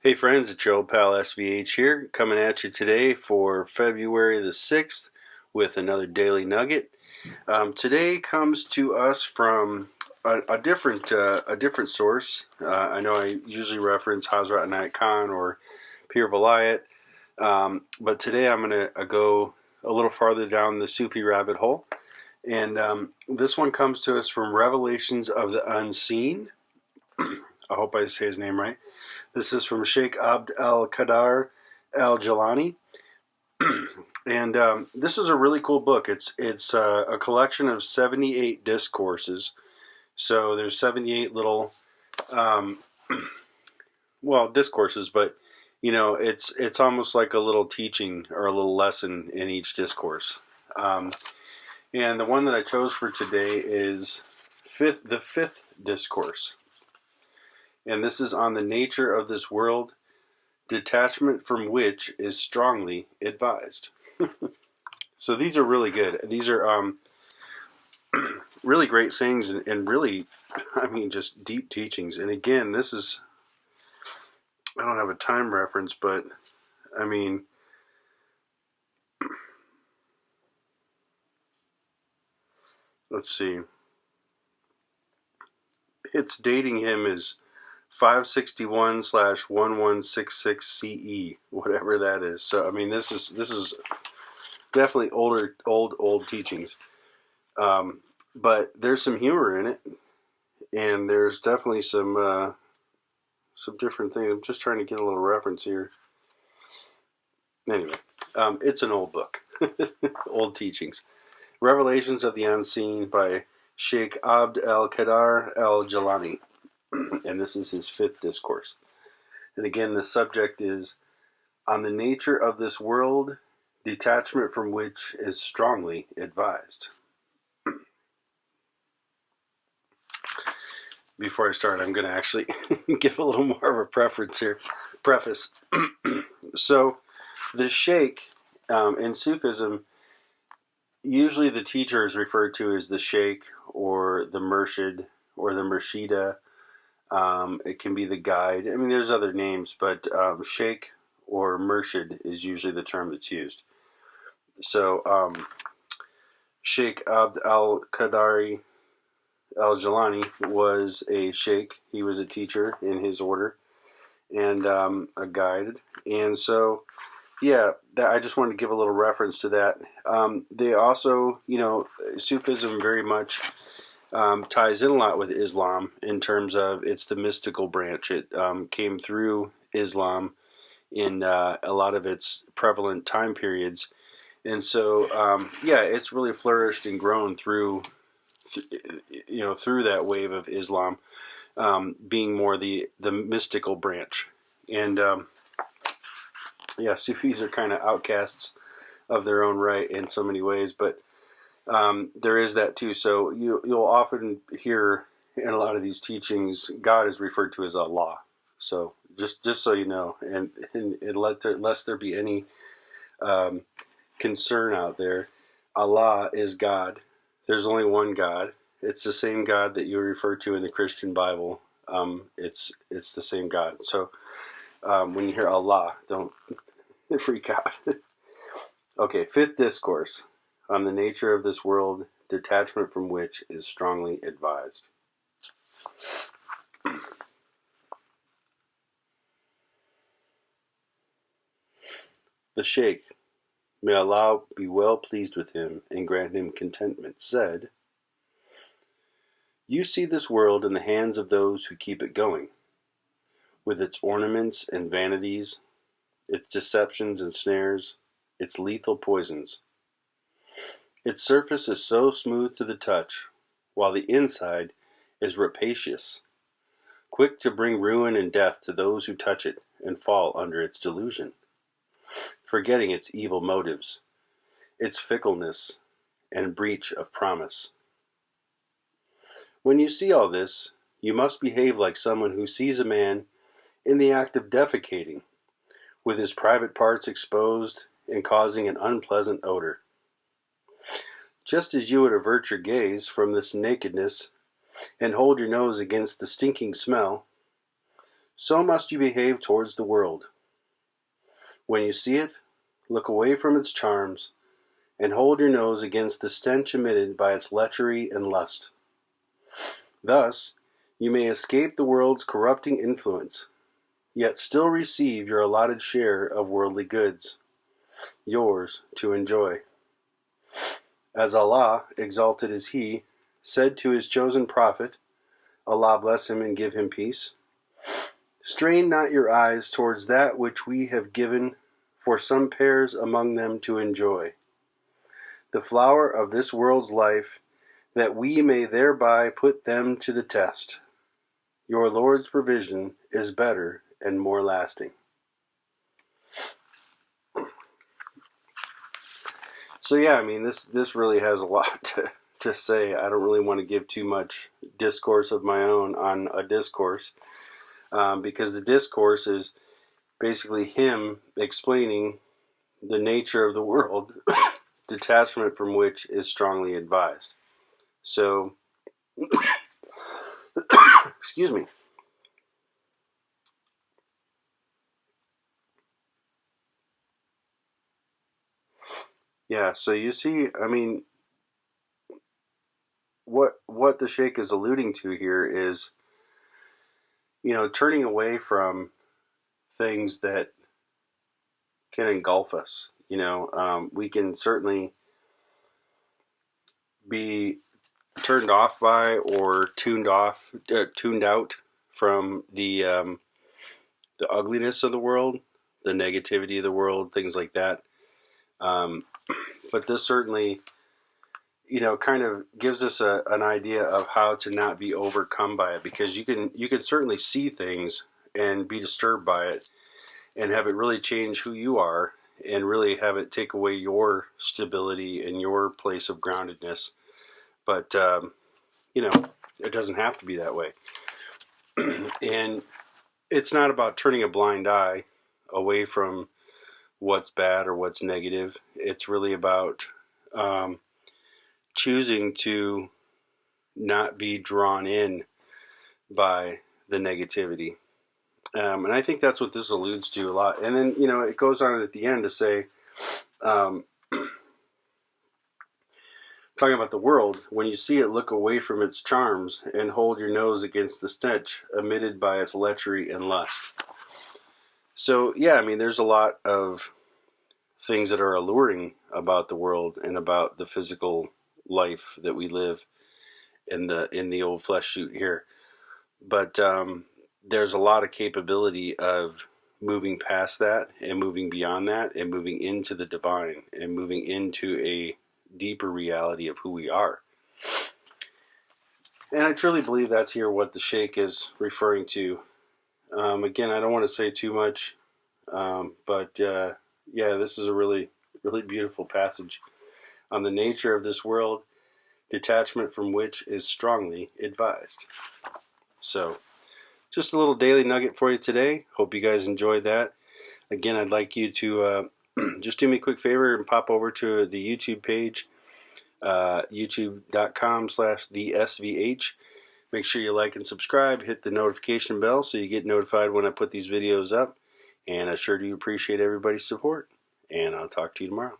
Hey friends, it's your old pal SVH here, coming at you today for February the 6th with another Daily Nugget. Today comes to us from a different source. I know I usually reference Hazrat Inayat Khan or Pir Vilayat, but today I'm going to go a little farther down the Sufi rabbit hole. And this one comes to us from Revelations of the Unseen. I hope I say his name right. This is from Shaikh Abd Al-Qadir Al-Jilani, and this is a really cool book. It's a collection of 78 discourses. So there's 78 little, discourses, but it's almost like a little teaching or a little lesson in each discourse. And the one that I chose for today is the fifth discourse. And this is on the nature of this world, detachment from which is strongly advised. So these are really good. These are really great sayings and really, just deep teachings. And again, I don't have a time reference, but let's see. It's dating him as 561/1166 CE, whatever that is. So this is definitely old teachings, but there's some humor in it, and there's definitely some different things. I'm just trying to get a little reference here. Anyway, it's an old book, old teachings. Revelations of the Unseen by Shaikh Abd Al-Qadir Al-Jilani. And this is his fifth discourse. And again, the subject is on the nature of this world, detachment from which is strongly advised. Before I start, I'm going to actually give a little more of a preface. So, the sheikh in Sufism, usually the teacher is referred to as the sheikh or the murshid or the murshida. It can be the guide. There's other names, but sheikh or murshid is usually the term that's used. So, Shaikh Abd Al-Qadir Al-Jilani was a sheikh. He was a teacher in his order and a guide. And so, I just wanted to give a little reference to that. They also, Sufism very much ties in a lot with Islam in terms of it's the mystical branch. It came through Islam in a lot of its prevalent time periods. And so, it's really flourished and grown through that wave of Islam being more the mystical branch. And, Sufis are kind of outcasts of their own right in so many ways, but there is that too. So you'll often hear in a lot of these teachings, God is referred to as Allah. So just so you know, and lest there be any concern out there, Allah is God. There's only one God. It's the same God that you refer to in the Christian Bible. It's the same God. So when you hear Allah, don't freak out. Okay, fifth discourse on the nature of this world, detachment from which is strongly advised. The Sheikh, may Allah be well pleased with him and grant him contentment, said, "You see this world in the hands of those who keep it going, with its ornaments and vanities, its deceptions and snares, its lethal poisons. Its surface is so smooth to the touch, while the inside is rapacious, quick to bring ruin and death to those who touch it and fall under its delusion, forgetting its evil motives, its fickleness, and breach of promise. When you see all this, you must behave like someone who sees a man in the act of defecating, with his private parts exposed and causing an unpleasant odor. Just as you would avert your gaze from this nakedness and hold your nose against the stinking smell, So must you behave towards the world. When you see it, look away from its charms, and hold your nose against the stench emitted by its lechery and lust. Thus, you may escape the world's corrupting influence, yet still receive your allotted share of worldly goods, yours to enjoy. As Allah, exalted is He, said to His chosen prophet, Allah bless him and give him peace, strain not your eyes towards that which we have given for some pairs among them to enjoy, the flower of this world's life, that we may thereby put them to the test. Your Lord's provision is better and more lasting. So yeah, I mean, this really has a lot to say. I don't really want to give too much discourse of my own on a discourse, because the discourse is basically him explaining the nature of the world, detachment from which is strongly advised. So, excuse me. Yeah, so you see, I mean, what the Sheikh is alluding to here is, turning away from things that can engulf us. We can certainly be turned off by or tuned out from the ugliness of the world, the negativity of the world, things like that. But this certainly, kind of gives us an idea of how to not be overcome by it, because you can certainly see things and be disturbed by it and have it really change who you are and really have it take away your stability and your place of groundedness. But, it doesn't have to be that way. And it's not about turning a blind eye away from what's bad or what's negative. It's really about choosing to not be drawn in by the negativity. And I think that's what this alludes to a lot. And then, it goes on at the end to say, talking about the world, when you see it, look away from its charms and hold your nose against the stench emitted by its lechery and lust. So, yeah, I mean, there's a lot of things that are alluring about the world and about the physical life that we live in the old flesh suit here. But there's a lot of capability of moving past that and moving beyond that and moving into the divine and moving into a deeper reality of who we are. And I truly believe that's here what the Sheikh is referring to. Again, I don't want to say too much, but yeah, this is a really, really beautiful passage on the nature of this world, detachment from which is strongly advised. So, just a little daily nugget for you today. Hope you guys enjoyed that. Again, I'd like you to just do me a quick favor and pop over to the YouTube page, youtube.com/thesvh. Make sure you like and subscribe. Hit the notification bell so you get notified when I put these videos up. And I sure do appreciate everybody's support. And I'll talk to you tomorrow.